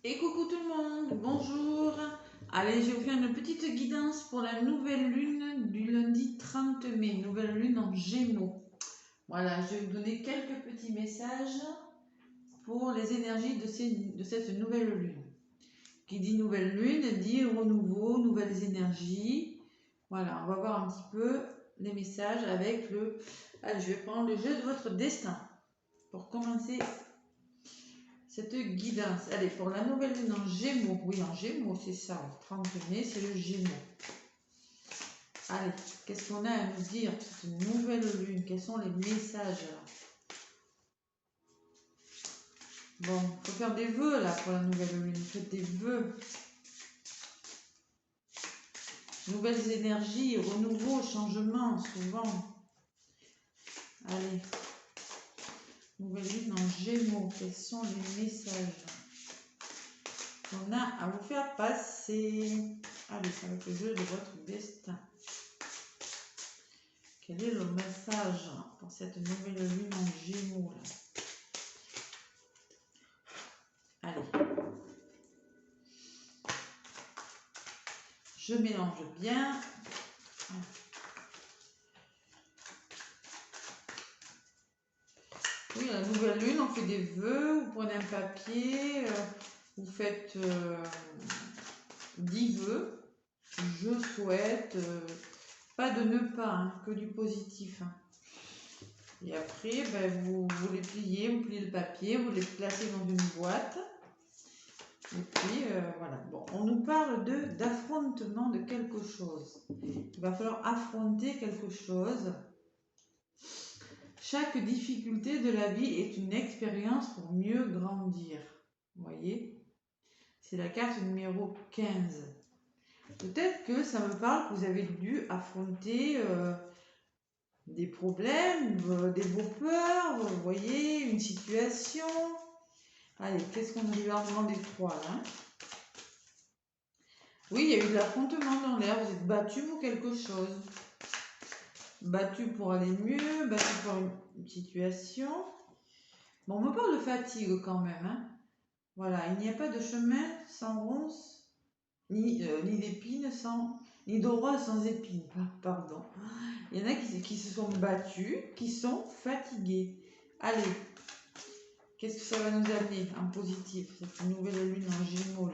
Et coucou tout le monde, bonjour. Allez, je vais vous faire une petite guidance pour la nouvelle lune du lundi 30 mai, nouvelle lune en Gémeaux. Voilà, je vais vous donner quelques petits messages pour les énergies de cette nouvelle lune. Qui dit nouvelle lune dit renouveau, nouvelles énergies. Voilà, on va voir un petit peu les messages avec le... Allez, je vais prendre le jeu de votre destin pour commencer cette guidance. Allez, pour la nouvelle lune en Gémeaux. Oui, en Gémeaux, c'est ça. 30 mai, c'est le Gémeaux. Allez, qu'est-ce qu'on a à nous dire pour cette nouvelle lune? Quels sont les messages là? Bon, il faut faire des vœux là pour la nouvelle lune. Faites des vœux. Nouvelles énergies, renouveau, changement, souvent. Allez. Nouvelle lune en Gémeaux. Quels sont les messages qu'on a à vous faire passer? Allez, ça va être le jeu de votre destin. Quel est le message pour cette nouvelle lune en Gémeaux là? Allez. Je mélange bien. Oui, la nouvelle lune, on fait des vœux, vous prenez un papier, vous faites 10 vœux. Je souhaite, pas de ne pas, hein, que du positif. Hein. Et après, ben, vous les pliez, vous pliez le papier, vous les placez dans une boîte. Et puis, voilà. Bon, on nous parle d'affrontement de quelque chose. Il va falloir affronter quelque chose. Chaque difficulté de la vie est une expérience pour mieux grandir. Vous voyez? C'est la carte numéro 15. Peut-être que ça me parle que vous avez dû affronter des problèmes, des vos peurs, vous voyez, une situation. Allez, qu'est-ce qu'on lui a demandé 3 là? Oui, il y a eu de l'affrontement dans l'air, vous êtes battu pour quelque chose. Battu pour aller mieux, battu pour une situation. Bon, on me parle de fatigue quand même. Hein. Voilà, il n'y a pas de chemin sans ronces, ni d'épines sans... ni de rose sans épines, pardon. Il y en a qui se sont battus, qui sont fatigués. Allez, qu'est-ce que ça va nous amener en positif, cette nouvelle lune en Gémeaux là?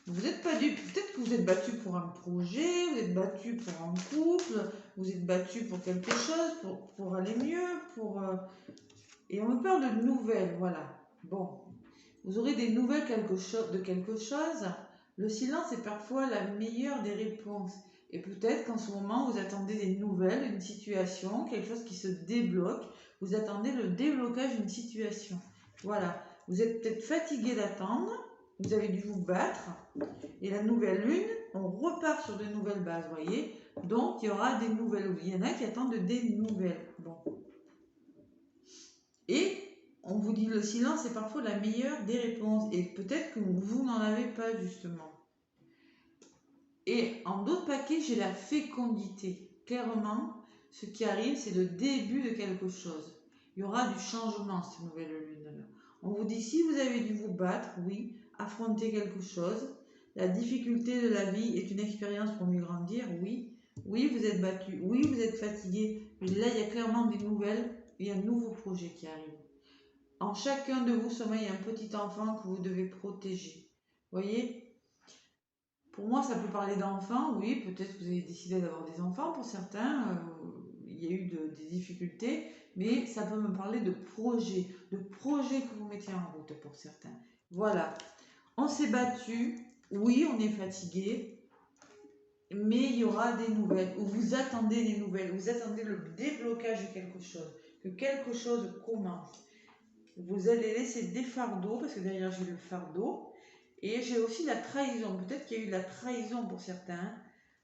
Vous êtes pas du... Peut-être que vous êtes battu pour un projet, vous êtes battu pour un couple, vous êtes battu pour quelque chose, pour aller mieux, pour... Et on me parle de nouvelles, voilà. Bon, vous aurez des nouvelles de quelque chose. Le silence est parfois la meilleure des réponses. Et peut-être qu'en ce moment, vous attendez des nouvelles, une situation, quelque chose qui se débloque. Vous attendez le déblocage d'une situation. Voilà. Vous êtes peut-être fatigué d'attendre. Vous avez dû vous battre. Et la nouvelle lune, on repart sur de nouvelles bases, vous voyez. Donc, il y aura des nouvelles. Il y en a qui attendent des nouvelles. Bon. Et on vous dit le silence est parfois la meilleure des réponses. Et peut-être que vous n'en avez pas, justement. Et en d'autres paquets, j'ai la fécondité. Clairement, ce qui arrive, c'est le début de quelque chose. Il y aura du changement, cette nouvelle lune-là. On vous dit, si vous avez dû vous battre, oui, affronter quelque chose. La difficulté de la vie est une expérience pour mieux grandir, oui. Oui, vous êtes battu, oui, vous êtes fatigué. Mais là, il y a clairement des nouvelles, il y a un nouveau projet qui arrive. En chacun de vous sommeille un petit enfant que vous devez protéger. Vous voyez? Pour moi, ça peut parler d'enfants, oui, peut-être que vous avez décidé d'avoir des enfants pour certains, il y a eu des difficultés, mais ça peut me parler de projets que vous mettez en route pour certains. Voilà, on s'est battu, oui, on est fatigué, mais il y aura des nouvelles, ou vous attendez des nouvelles, vous attendez le déblocage de quelque chose, que quelque chose commence. Vous allez laisser des fardeaux, parce que derrière j'ai le fardeau, et j'ai aussi la trahison. Peut-être qu'il y a eu de la trahison pour certains.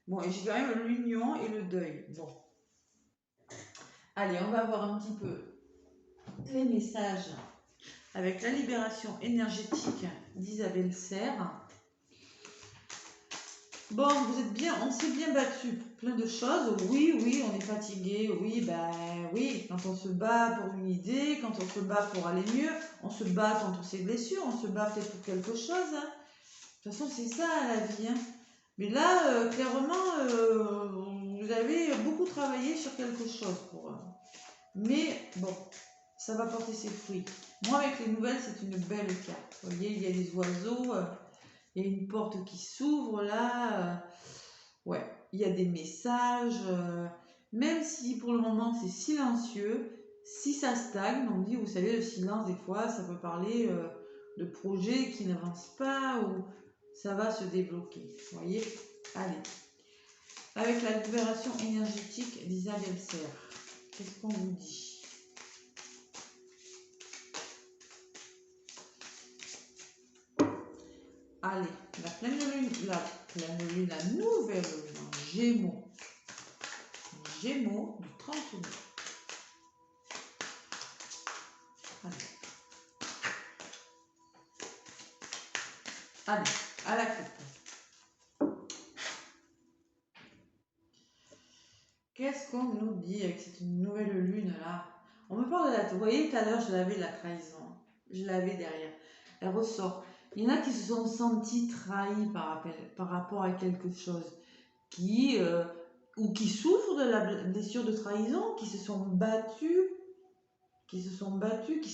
Bon, et j'ai quand même l'union et le deuil. Bon. Allez, on va voir un petit peu les messages avec la libération énergétique d'Isabelle Serre. Bon, vous êtes bien, on s'est bien battu pour plein de choses. Oui, oui, on est fatigué. Oui, ben oui, quand on se bat pour une idée, quand on se bat pour aller mieux, on se bat contre ses blessures, on se bat peut-être pour quelque chose, hein. De toute façon, c'est ça la vie, hein. Mais là, clairement, vous avez beaucoup travaillé sur quelque chose pour. Mais bon, ça va porter ses fruits. Moi, avec les nouvelles, c'est une belle carte. Vous voyez, il y a des oiseaux, il y a une porte qui s'ouvre là. Ouais, il y a des messages. Même si pour le moment c'est silencieux, si ça stagne, on dit, vous savez, le silence, des fois, ça peut parler de projets qui n'avancent pas ou ça va se débloquer. Vous voyez? Allez. Avec la libération énergétique d'Isabelle Serre, qu'est-ce qu'on vous dit? Allez, la pleine lune, la nouvelle lune en Gémeaux. Gémeaux du 30 mai. Allez. Allez, à la coupe. Qu'est-ce qu'on nous dit avec cette nouvelle lune là? On me parle de la... Vous voyez, tout à l'heure, je l'avais la trahison. Je l'avais derrière. Elle ressort. Il y en a qui se sont sentis trahis par rapport à quelque chose. Ou qui souffrent de la blessure de trahison, qui se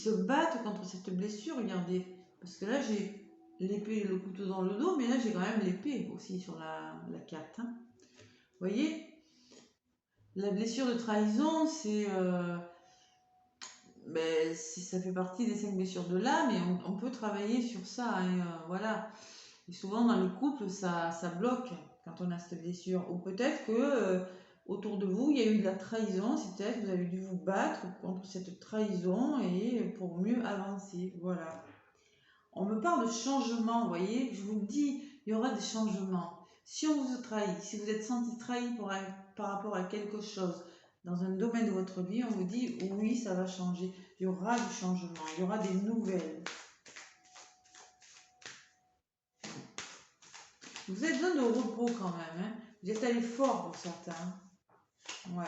battent contre cette blessure. Regardez. Parce que là, j'ai l'épée et le couteau dans le dos, mais là, j'ai quand même l'épée aussi sur la carte, hein. Vous voyez? La blessure de trahison, ça fait partie des 5 blessures de l'âme et on peut travailler sur ça, hein, voilà. Et souvent dans le couple, ça bloque quand on a cette blessure. Ou peut-être que autour de vous, il y a eu de la trahison, c'est peut-être que vous avez dû vous battre contre cette trahison et pour mieux avancer, voilà. On me parle de changement, vous voyez, je vous le dis, il y aura des changements. Si on vous trahit, si vous êtes senti trahi par rapport à quelque chose dans un domaine de votre vie, on vous dit oui, ça va changer. Il y aura du changement, il y aura des nouvelles. Vous avez besoin de repos quand même, hein. Vous êtes allé fort pour certains. Ouais.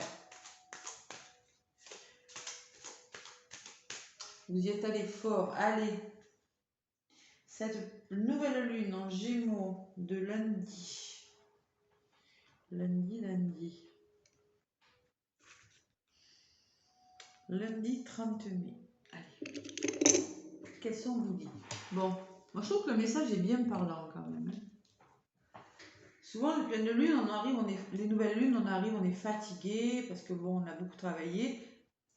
Vous y êtes allé fort. Allez. Cette nouvelle lune en Gémeaux de lundi. Lundi 30 mai. Allez. Quels sont vos dit? Bon, moi je trouve que le message est bien parlant quand même, hein. Souvent, les pleines lunes, les nouvelles lunes, on arrive, on est fatigué parce que bon, on a beaucoup travaillé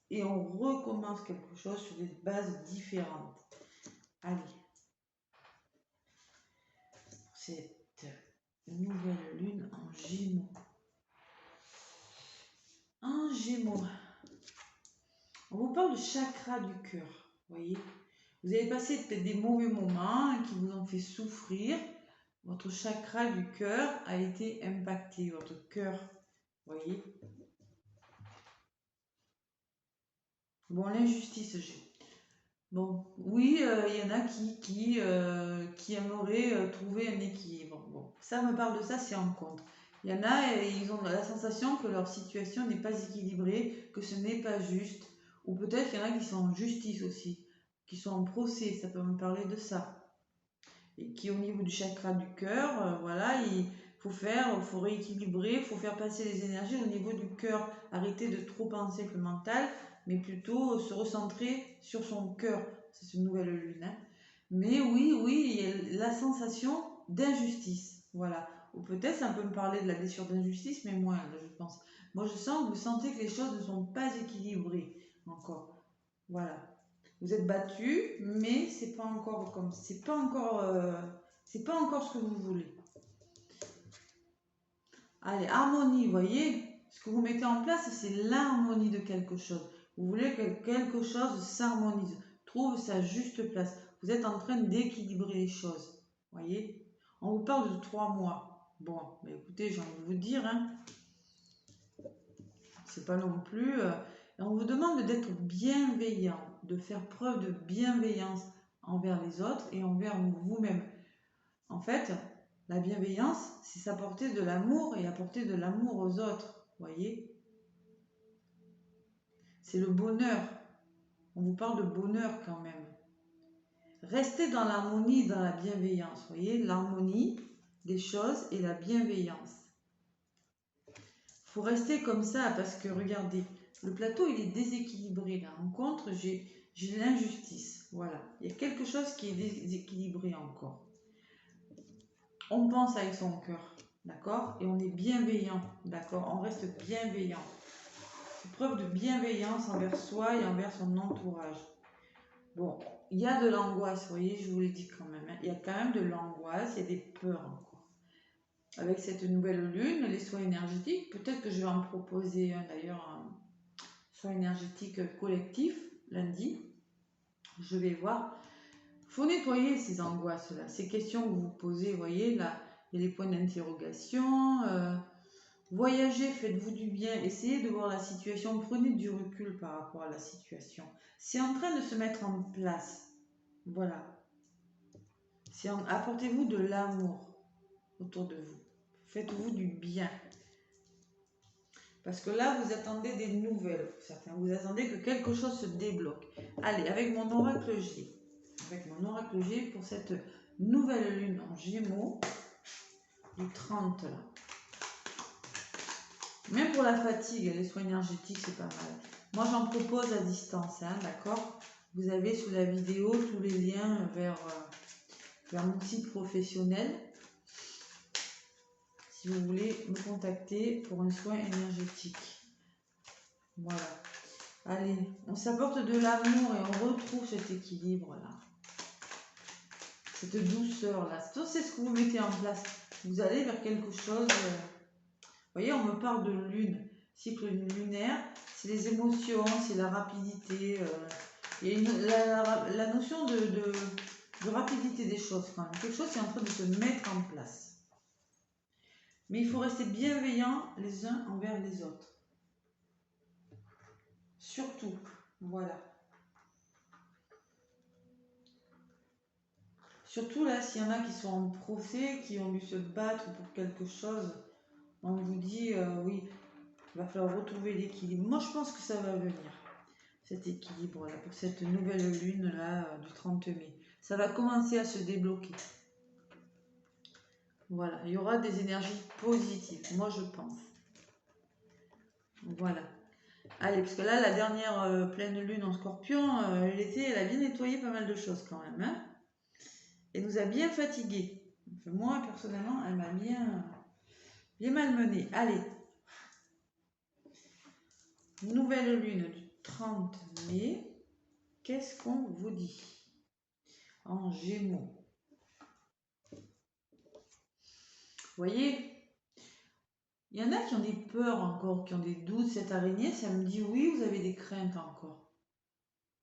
et on recommence quelque chose sur des bases différentes. Allez. Cette nouvelle lune en Gémeaux. En Gémeaux. On vous parle de chakra du cœur, vous voyez. Vous avez passé peut-être des mauvais moments qui vous ont fait souffrir. Votre chakra du cœur a été impacté, votre cœur, vous voyez. Bon, l'injustice, j'ai. Bon, oui, il y en a qui aimeraient trouver un équilibre. Bon, ça me parle de ça, c'est en compte. Il y en a, ils ont la sensation que leur situation n'est pas équilibrée, que ce n'est pas juste. Ou peut-être qu'il y en a qui sont en justice aussi, qui sont en procès, ça peut me parler de ça. Et qui au niveau du chakra du cœur, voilà, il faut rééquilibrer, il faut faire passer les énergies au niveau du cœur. Arrêter de trop penser avec le mental, mais plutôt se recentrer sur son cœur. C'est une nouvelle lune, hein. Mais oui, il y a la sensation d'injustice, voilà. Ou peut-être ça peut me parler de la blessure d'injustice, mais moins, là, je pense. Moi, je sens que vous sentez que les choses ne sont pas équilibrées encore. Voilà. Vous êtes battu, mais c'est pas encore c'est pas encore ce que vous voulez. Allez, harmonie, vous voyez, ce que vous mettez en place, c'est l'harmonie de quelque chose. Vous voulez que quelque chose s'harmonise, trouve sa juste place. Vous êtes en train d'équilibrer les choses, vous voyez. On vous parle de 3 mois. Bon, bah écoutez, j'ai envie de vous dire, hein, c'est pas non plus. On vous demande d'être bienveillant, de faire preuve de bienveillance envers les autres et envers vous-même. En fait, La bienveillance, c'est s'apporter de l'amour et apporter de l'amour aux autres. Voyez? C'est le bonheur. On vous parle de bonheur quand même. Restez dans l'harmonie, dans la bienveillance. Voyez? L'harmonie des choses et la bienveillance. Il faut rester comme ça parce que regardez, le plateau il est déséquilibré là. En contre, j'ai l'injustice. Voilà. Il y a quelque chose qui est déséquilibré encore. On pense avec son cœur, d'accord? Et on est bienveillant, d'accord? On reste bienveillant. C'est preuve de bienveillance envers soi et envers son entourage. Bon, il y a de l'angoisse, vous voyez, je vous l'ai dit quand même. Hein. Il y a quand même de l'angoisse, il y a des peurs encore. Avec cette nouvelle lune, les soins énergétiques, peut-être que je vais en proposer d'ailleurs un soin énergétique collectif lundi. Je vais voir. Il faut nettoyer ces angoisses-là, ces questions que vous vous posez, vous voyez, là, il y a les points d'interrogation. Voyagez, faites-vous du bien, essayez de voir la situation, prenez du recul par rapport à la situation. C'est en train de se mettre en place. Voilà. Apportez-vous de l'amour autour de vous. Faites-vous du bien. Parce que là, vous attendez des nouvelles. Certains, vous attendez que quelque chose se débloque. Allez, avec mon oracle G. Avec mon oracle G pour cette nouvelle lune en Gémeaux du 30 là. Même pour la fatigue, les soins énergétiques, c'est pas mal. Moi, j'en propose à distance, hein, d'accord? Vous avez sous la vidéo tous les liens vers mon site professionnel. Si vous voulez me contacter pour un soin énergétique. Voilà. Allez, on s'apporte de l'amour et on retrouve cet équilibre-là. Cette douceur-là. C'est ce que vous mettez en place. Vous allez vers quelque chose... Vous voyez, on me parle de lune. Cycle lunaire, c'est les émotions, c'est la rapidité. Il y a la notion de rapidité des choses quand même. Quelque chose qui est en train de se mettre en place. Mais il faut rester bienveillant les uns envers les autres. Surtout, voilà. Surtout là, s'il y en a qui sont en procès, qui ont dû se battre pour quelque chose, on vous dit, oui, il va falloir retrouver l'équilibre. Moi, je pense que ça va venir, cet équilibre-là, pour cette nouvelle lune-là du 30 mai. Ça va commencer à se débloquer. Voilà, il y aura des énergies positives, moi je pense. Voilà. Allez, parce que là, la dernière pleine lune en Scorpion, elle a bien nettoyé pas mal de choses quand même. Hein, et nous a bien fatigués. Enfin, moi, personnellement, elle m'a bien malmenée. Allez. Nouvelle lune du 30 mai. Qu'est-ce qu'on vous dit? En Gémeaux. Vous voyez, il y en a qui ont des peurs encore, qui ont des doutes. Cette araignée, ça me dit oui, vous avez des craintes encore.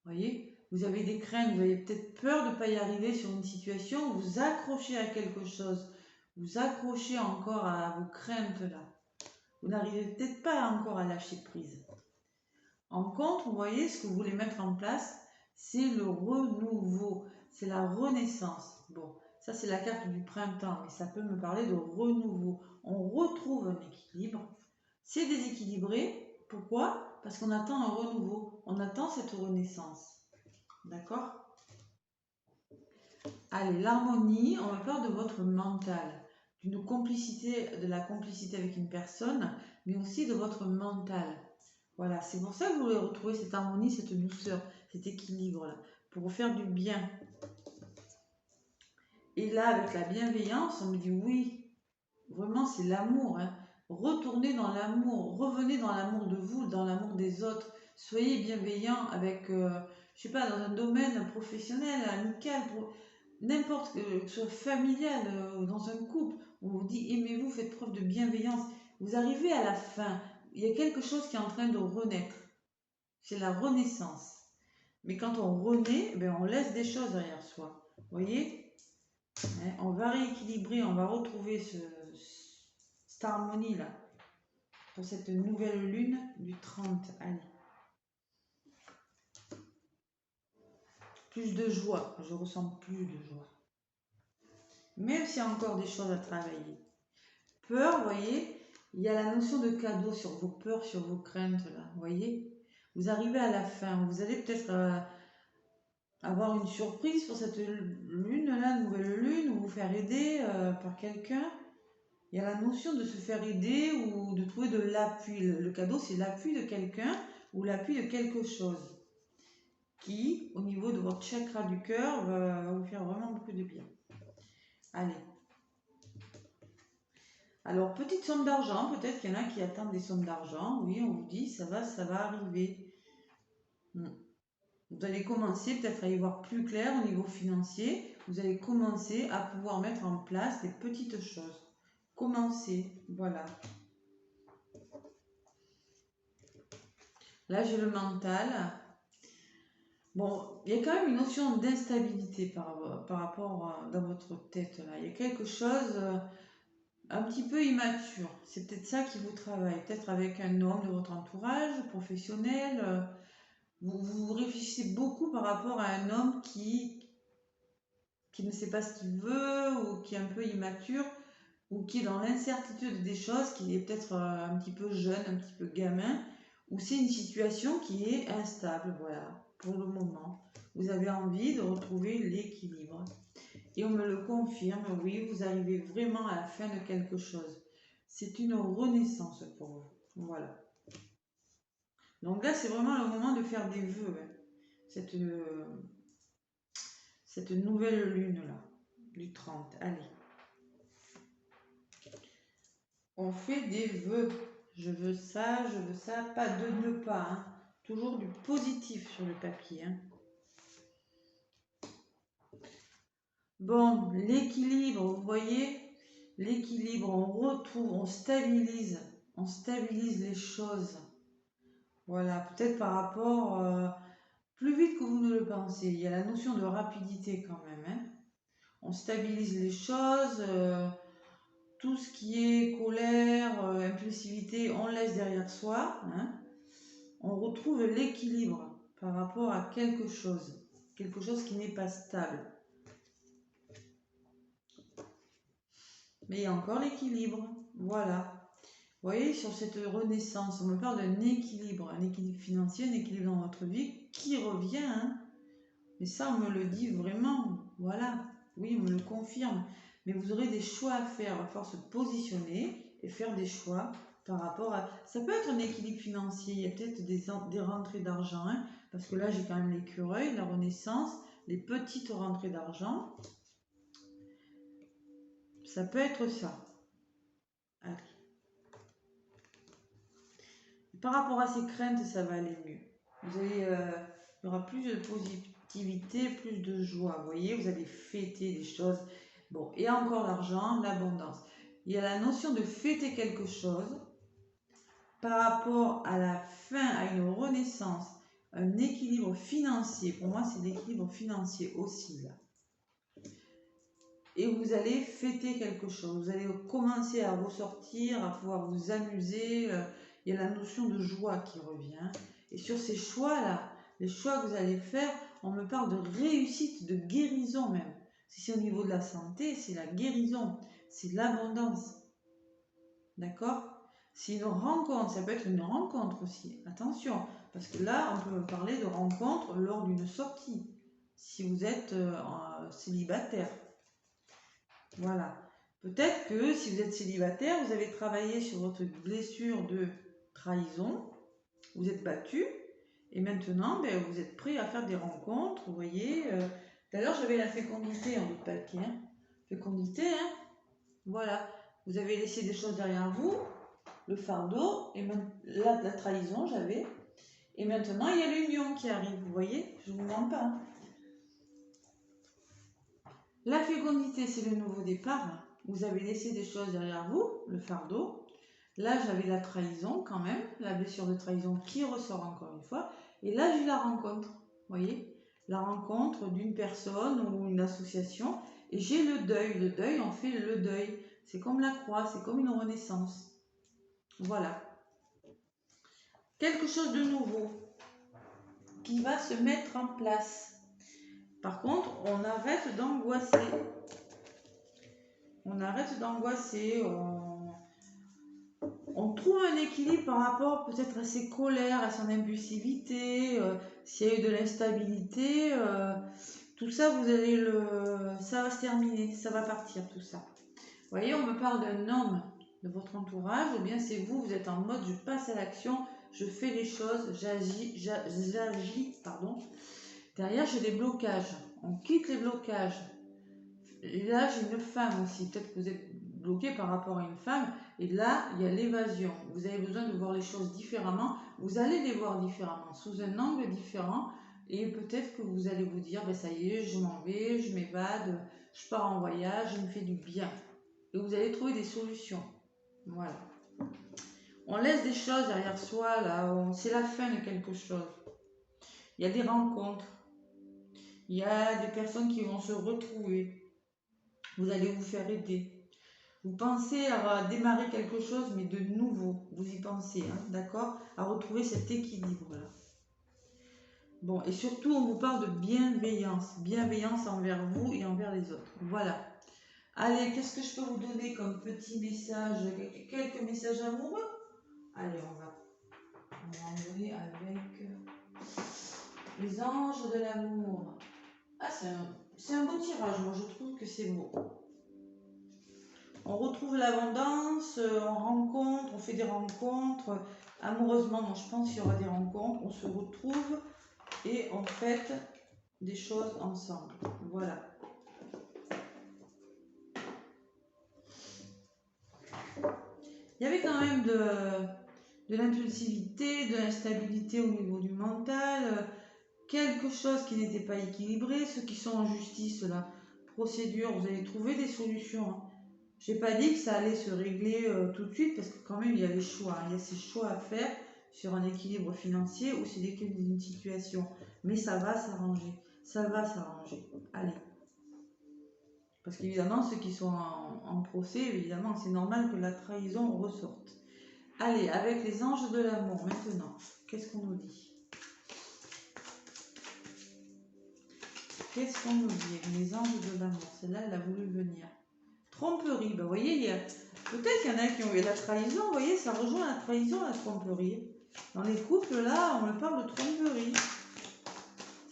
Vous voyez, vous avez des craintes, vous avez peut-être peur de ne pas y arriver sur une situation, vous accrochez à quelque chose, vous accrochez encore à vos craintes là. Vous n'arrivez peut-être pas encore à lâcher prise. En contre, vous voyez, ce que vous voulez mettre en place, c'est le renouveau, c'est la renaissance. Bon, ça c'est la carte du printemps, mais ça peut me parler de renouveau. On retrouve un équilibre. C'est déséquilibré. Pourquoi? Parce qu'on attend un renouveau. On attend cette renaissance. D'accord? Allez, l'harmonie, on va parler de votre mental. D'une complicité, de la complicité avec une personne, mais aussi de votre mental. Voilà, c'est pour ça que vous voulez retrouver cette harmonie, cette douceur, cet équilibre-là, pour vous faire du bien. Et là, avec la bienveillance, on me dit oui, vraiment c'est l'amour. Hein. Retournez dans l'amour, revenez dans l'amour de vous, dans l'amour des autres. Soyez bienveillant avec, je sais pas, dans un domaine professionnel, amical, n'importe que ce soit familial, dans un couple. On vous dit aimez-vous, faites preuve de bienveillance. Vous arrivez à la fin, il y a quelque chose qui est en train de renaître. C'est la renaissance. Mais quand on renaît, ben on laisse des choses derrière soi. Vous voyez? On va rééquilibrer, on va retrouver cette harmonie-là pour cette nouvelle lune du 30. Allez. Plus de joie. Je ressens plus de joie. même s'il y a encore des choses à travailler. Peur, vous voyez, il y a la notion de cadeau sur vos peurs, sur vos craintes, là, vous voyez. Vous arrivez à la fin, vous allez peut-être avoir une surprise pour cette lune-là, nouvelle lune, ou vous faire aider par quelqu'un. Il y a la notion de se faire aider ou de trouver de l'appui. Le cadeau, c'est l'appui de quelqu'un ou l'appui de quelque chose qui, au niveau de votre chakra du cœur, va vous faire vraiment beaucoup de bien. Allez. Alors, petite somme d'argent, peut-être qu'il y en a qui attendent des sommes d'argent. Oui, on vous dit, ça va arriver. Vous allez commencer peut-être à y voir plus clair au niveau financier. Vous allez commencer à pouvoir mettre en place des petites choses. Commencez, voilà. Là, j'ai le mental. Bon, il y a quand même une notion d'instabilité par rapport dans votre tête. Là. Il y a quelque chose un petit peu immature. C'est peut-être ça qui vous travaille. Peut-être avec un homme de votre entourage, professionnel. Vous réfléchissez beaucoup par rapport à un homme qui ne sait pas ce qu'il veut ou qui est un peu immature ou qui est dans l'incertitude des choses, qui est peut-être un petit peu jeune, un petit peu gamin, ou c'est une situation qui est instable, voilà, pour le moment. Vous avez envie de retrouver l'équilibre. Et on me le confirme, oui, vous arrivez vraiment à la fin de quelque chose. C'est une renaissance pour vous. Voilà. Donc là, c'est vraiment le moment de faire des vœux. Hein. Cette nouvelle lune-là, du 30. Allez. On fait des vœux. Je veux ça, pas de ne pas. Hein. Toujours du positif sur le papier. Hein. Bon, l'équilibre, vous voyez, l'équilibre, on retrouve, on stabilise les choses. Voilà, peut-être par rapport plus vite que vous ne le pensez. Il y a la notion de rapidité quand même. Hein. On stabilise les choses. Tout ce qui est colère, impulsivité, on laisse derrière soi. Hein. On retrouve l'équilibre par rapport à quelque chose qui n'est pas stable. Mais il y a encore l'équilibre, voilà. Vous voyez, sur cette renaissance, on me parle d'un équilibre, un équilibre financier, un équilibre dans votre vie qui revient. Hein. Mais ça, on me le dit vraiment, voilà. Oui, on me le confirme. Mais vous aurez des choix à faire, il va falloir se positionner et faire des choix par rapport à... Ça peut être un équilibre financier, il y a peut-être des rentrées d'argent, hein, parce que là j'ai quand même l'écureuil, la renaissance, les petites rentrées d'argent. Ça peut être ça. Allez. Par rapport à ces craintes, ça va aller mieux. Vous allez, il y aura plus de positivité, plus de joie. Vous voyez, vous allez fêter des choses. Bon, et encore l'argent, l'abondance. Il y a la notion de fêter quelque chose par rapport à la fin, à une renaissance, un équilibre financier. Pour moi, c'est l'équilibre financier aussi, là. Et vous allez fêter quelque chose. Vous allez commencer à ressortir, à pouvoir vous amuser. Il y a la notion de joie qui revient. Et sur ces choix-là, les choix que vous allez faire, on me parle de réussite, de guérison même. Si c'est au niveau de la santé, c'est la guérison, c'est l'abondance. D'accord? C'est une rencontre, ça peut être une rencontre aussi. Attention, parce que là, on peut parler de rencontre lors d'une sortie, si vous êtes célibataire. Voilà. Peut-être que si vous êtes célibataire, vous avez travaillé sur votre blessure de trahison, vous êtes battu, et maintenant, vous êtes prêt à faire des rencontres, vous voyez. D'ailleurs, j'avais la fécondité en votre papier. Hein. Fécondité, hein. Voilà. Vous avez laissé des choses derrière vous, le fardeau, et même la trahison, j'avais. Et maintenant, il y a l'union qui arrive, vous voyez. Je ne vous mens pas. Hein. La fécondité, c'est le nouveau départ. Vous avez laissé des choses derrière vous, le fardeau. Là, j'avais la trahison quand même, la blessure de trahison qui ressort encore une fois. Et là, j'ai la rencontre, vous voyez, la rencontre d'une personne ou une association. Et j'ai le deuil. Le deuil, on fait le deuil. C'est comme la croix, c'est comme une renaissance. Voilà. Quelque chose de nouveau qui va se mettre en place. Par contre, on arrête d'angoisser. On arrête d'angoisser, on trouve un équilibre par rapport peut-être à ses colères, à son impulsivité, s'il y a eu de l'instabilité, tout ça, ça va se terminer, ça va partir tout ça. Vous voyez, on me parle d'un homme de votre entourage, ou bien c'est vous, vous êtes en mode je passe à l'action, je fais les choses, j'agis, pardon. Derrière, j'ai des blocages, on quitte les blocages. Et là, j'ai une femme aussi, peut-être que vous êtes bloqué par rapport à une femme, et là, il y a l'évasion. Vous avez besoin de voir les choses différemment, vous allez les voir différemment, sous un angle différent, et peut-être que vous allez vous dire, ben ça y est, je m'en vais, je m'évade, je pars en voyage, je me fais du bien. Et vous allez trouver des solutions. Voilà. On laisse des choses derrière soi, là, c'est la fin de quelque chose. Il y a des rencontres, il y a des personnes qui vont se retrouver. Vous allez vous faire aider. Vous pensez à démarrer quelque chose, mais de nouveau. Vous y pensez, hein, d'accord? À retrouver cet équilibre-là. Bon, et surtout, on vous parle de bienveillance. Bienveillance envers vous et envers les autres. Voilà. Allez, qu'est-ce que je peux vous donner comme petit message? Quelques messages amoureux? Allez, on va envoyer avec les anges de l'amour. Ah, c'est un beau tirage, moi je trouve que c'est beau. On retrouve l'abondance, on rencontre, on fait des rencontres. Amoureusement, moi je pense qu'il y aura des rencontres. On se retrouve et on fait des choses ensemble. Voilà. Il y avait quand même de l'impulsivité, de l'instabilité au niveau du mental, quelque chose qui n'était pas équilibré. Ceux qui sont en justice, la procédure, vous allez trouver des solutions. Hein. Je n'ai pas dit que ça allait se régler tout de suite parce que quand même il y a les choix. Hein. Il y a ces choix à faire sur un équilibre financier ou c'est l'équilibre d'une situation. Mais ça va s'arranger. Ça va s'arranger. Allez. Parce qu'évidemment, ceux qui sont en procès, évidemment, c'est normal que la trahison ressorte. Allez, avec les anges de l'amour, maintenant, qu'est-ce qu'on nous dit? Qu'est-ce qu'on nous dit avec les anges de l'amour? Celle-là, elle a voulu venir. Tromperie, ben, vous voyez, peut-être qu'il y en a qui ont eu la trahison, vous voyez, ça rejoint la trahison, la tromperie. Dans les couples, là, on me parle de tromperie.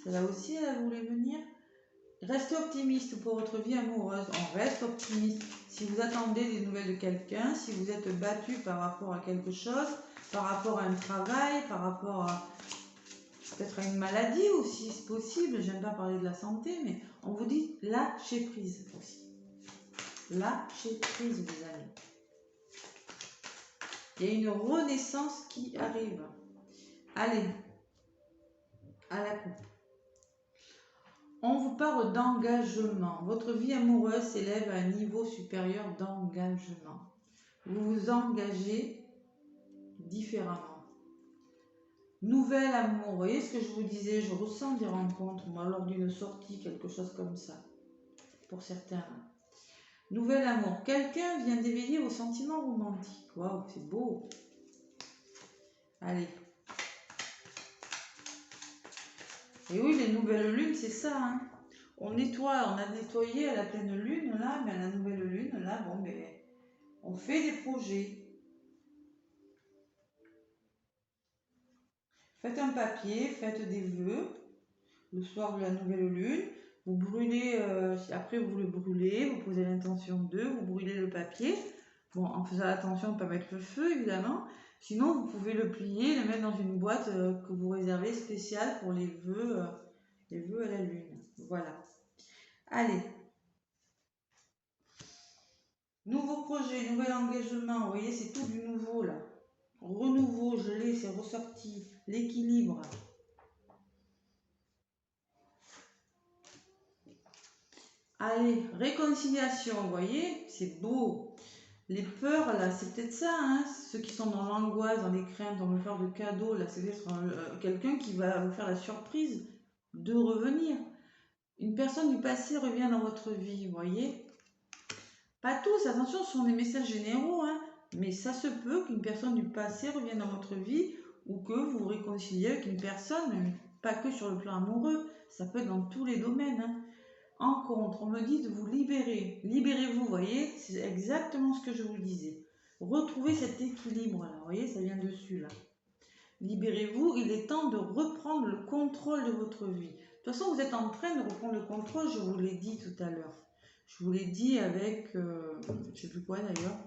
Celle-là aussi, elle a voulu venir. Restez optimiste pour votre vie amoureuse. On reste optimiste. Si vous attendez des nouvelles de quelqu'un, si vous êtes battu par rapport à quelque chose, par rapport à un travail, par rapport à peut-être à une maladie aussi, c'est possible. J'aime pas parler de la santé, mais on vous dit lâchez prise aussi. Lâchez prise, les amis. Il y a une renaissance qui arrive. Allez, à la coupe. On vous parle d'engagement. Votre vie amoureuse s'élève à un niveau supérieur d'engagement. Vous vous engagez différemment. Nouvel amour. Vous voyez ce que je vous disais, je ressens des rencontres, moi, lors d'une sortie, quelque chose comme ça. Pour certains. Nouvel amour. Quelqu'un vient d'éveiller vos sentiments romantiques. Waouh, c'est beau. Allez. Et oui, les nouvelles lunes, c'est ça. Hein. On nettoie, on a nettoyé à la pleine lune, là, mais à la nouvelle lune, là, bon, ben, on fait des projets. Faites un papier, faites des vœux. Le soir de la nouvelle lune, vous brûlez, après vous le brûlez, vous posez l'intention de, vous brûlez le papier. Bon, en faisant attention de ne pas mettre le feu, évidemment. Sinon, vous pouvez le plier, le mettre dans une boîte que vous réservez spéciale pour les vœux à la lune. Voilà. Allez. Nouveau projet, nouvel engagement. Vous voyez, c'est tout du nouveau, là. Renouveau, je l'ai, c'est ressorti. L'équilibre. Allez, réconciliation, vous voyez, c'est beau. Les peurs, là, c'est peut-être ça, hein, ceux qui sont dans l'angoisse, dans les craintes, dans le faire de cadeaux, là, c'est peut-être quelqu'un qui va vous faire la surprise de revenir. Une personne du passé revient dans votre vie, vous voyez. Pas tous, attention, ce sont des messages généraux, hein, mais ça se peut qu'une personne du passé revienne dans votre vie ou que vous vous réconciliez avec une personne, pas que sur le plan amoureux, ça peut être dans tous les domaines, hein. En contre, on me dit de vous libérer. Libérez-vous, vous voyez, c'est exactement ce que je vous disais. Retrouvez cet équilibre-là, vous voyez, ça vient dessus, là. Libérez-vous, il est temps de reprendre le contrôle de votre vie. De toute façon, vous êtes en train de reprendre le contrôle, je vous l'ai dit tout à l'heure. Je vous l'ai dit avec, je ne sais plus quoi d'ailleurs.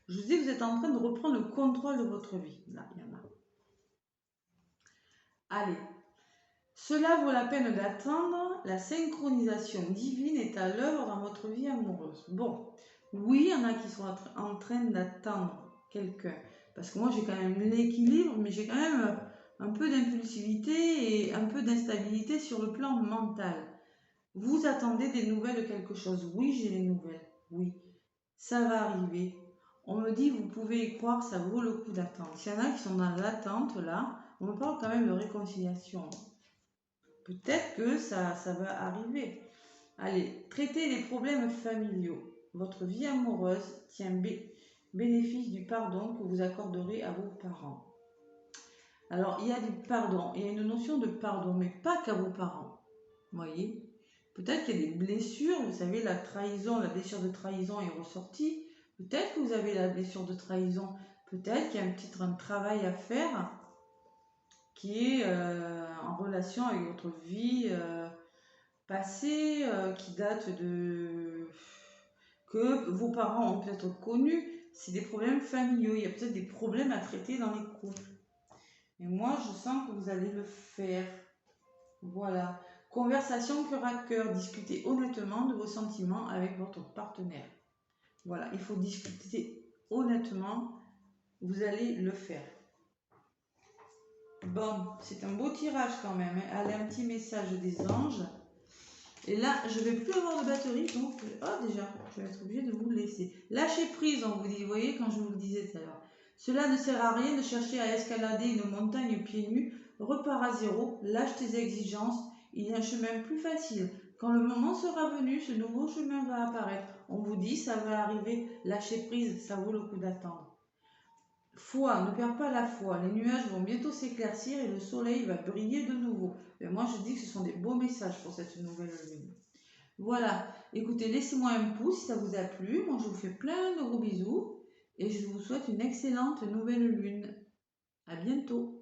Je vous dis que vous êtes en train de reprendre le contrôle de votre vie. Là, il y en a. Allez, cela vaut la peine d'attendre. La synchronisation divine est à l'œuvre dans votre vie amoureuse. Bon, oui, il y en a qui sont en train d'attendre quelqu'un. Parce que moi, j'ai quand même l'équilibre, mais j'ai quand même un peu d'impulsivité et un peu d'instabilité sur le plan mental. Vous attendez des nouvelles de quelque chose. Oui, j'ai les nouvelles. Oui, ça va arriver. On me dit, vous pouvez y croire, ça vaut le coup d'attendre. S'il y en a qui sont dans l'attente, là, on me parle quand même de réconciliation. Peut-être que ça va arriver. Allez, traitez les problèmes familiaux. Votre vie amoureuse tient bénéfice du pardon que vous accorderez à vos parents. Alors, il y a du pardon, il y a une notion de pardon, mais pas qu'à vos parents. Vous voyez? Peut-être qu'il y a des blessures, vous savez, la trahison, la blessure de trahison est ressortie. Peut-être que vous avez la blessure de trahison. Peut-être qu'il y a un travail à faire qui est en relation avec votre vie passée, qui date de... que vos parents ont peut-être connu. C'est des problèmes familiaux. Il y a peut-être des problèmes à traiter dans les couples. Et moi, je sens que vous allez le faire. Voilà. Conversation cœur à cœur. Discutez honnêtement de vos sentiments avec votre partenaire. Voilà, il faut discuter honnêtement. Vous allez le faire. Bon, c'est un beau tirage quand même. Allez, un petit message des anges. Et là, je ne vais plus avoir de batterie, donc... Oh, déjà, je vais être obligée de vous le laisser. Lâchez prise, on vous dit, vous voyez, quand je vous le disais tout à l'heure. Cela ne sert à rien de chercher à escalader une montagne pieds nus. Repars à zéro, lâche tes exigences. Il y a un chemin plus facile. Quand le moment sera venu, ce nouveau chemin va apparaître. On vous dit, ça va arriver. Lâchez prise, ça vaut le coup d'attendre. Foi, ne perds pas la foi. Les nuages vont bientôt s'éclaircir et le soleil va briller de nouveau. Mais moi, je dis que ce sont des beaux messages pour cette nouvelle lune. Voilà. Écoutez, laissez-moi un pouce si ça vous a plu. Moi, je vous fais plein de gros bisous et je vous souhaite une excellente nouvelle lune. À bientôt.